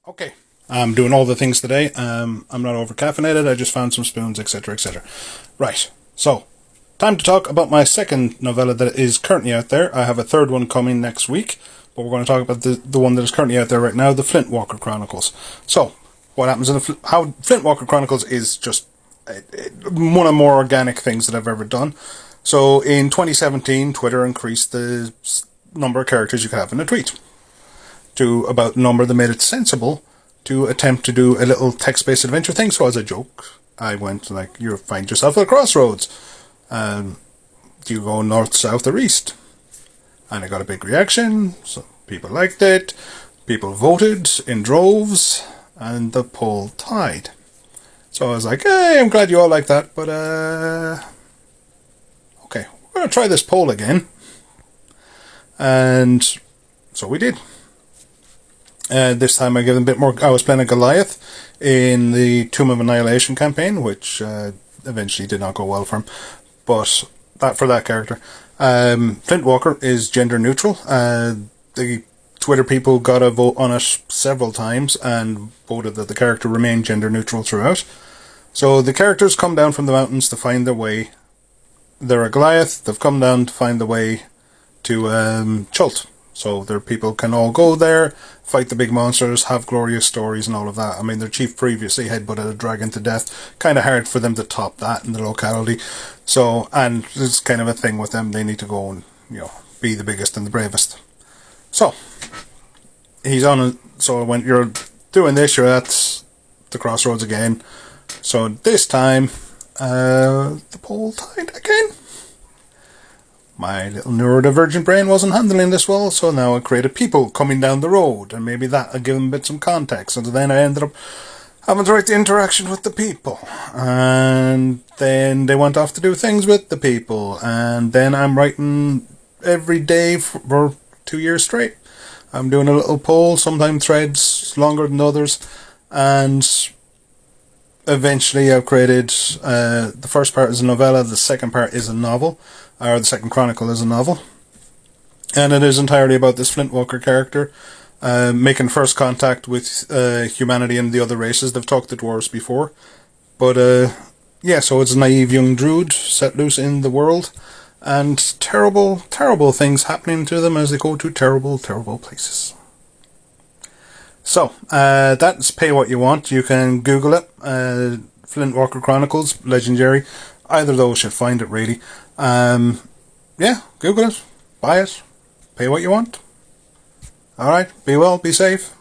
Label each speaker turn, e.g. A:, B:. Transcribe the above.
A: Okay, I'm doing all the things today. I'm not over caffeinated. I just found some spoons, etc., etc. Right, so time to talk about my second novella that is currently out there. I have a third one coming next week, but we're going to talk about the one that is currently out there right now, the Flintwalker Chronicles. So, what happens in how Flintwalker Chronicles is just one of the more organic things that I've ever done. So, in 2017, Twitter increased the number of characters you could have in a tweet to about the number that made it sensible to attempt to do a little text-based adventure thing. So as a joke, I went like, you find yourself at a crossroads. Do you go north, south, or east? And I got a big reaction. So people liked it. People voted in droves, and the poll tied. So I was like, hey, I'm glad you all like that, but okay, we're gonna try this poll again. And so we did. This time I gave them a bit more. I was playing a Goliath in the Tomb of Annihilation campaign, which eventually did not go well for him. But for that character, Flintwalker is gender neutral. The Twitter people got a vote on it several times and voted that the character remained gender neutral throughout. So the characters come down from the mountains to find their way. They're a Goliath. They've come down to find their way to Chult. So their people can all go there, fight the big monsters, have glorious stories and all of that. I mean, their chief previously headbutted a dragon to death. Kind of hard for them to top that in the locality. So, and it's kind of a thing with them. They need to go and, be the biggest and the bravest. So, he's on it. So when you're doing this, you're at the crossroads again. So this time, the poll tied again. My little neurodivergent brain wasn't handling this well, so now I created people coming down the road, and maybe that'll give them a bit some context. And then I ended up having to write the interaction with the people, and then they went off to do things with the people, and then I'm writing every day for 2 years straight. I'm doing a little poll, sometimes threads longer than others, and eventually I've created, the first part is a novella, the second part is a novel, or the second chronicle is a novel, and it is entirely about this Flintwalker character making first contact with humanity and the other races. They've talked to dwarves before, but yeah, so it's a naive young druid set loose in the world, and terrible, terrible things happening to them as they go to terrible, terrible places. So, that's pay what you want. You can Google it, Flintwalker Chronicles, Legendary. Either of those should find it, really. Yeah, Google it, buy it, pay what you want. Alright, be well, be safe.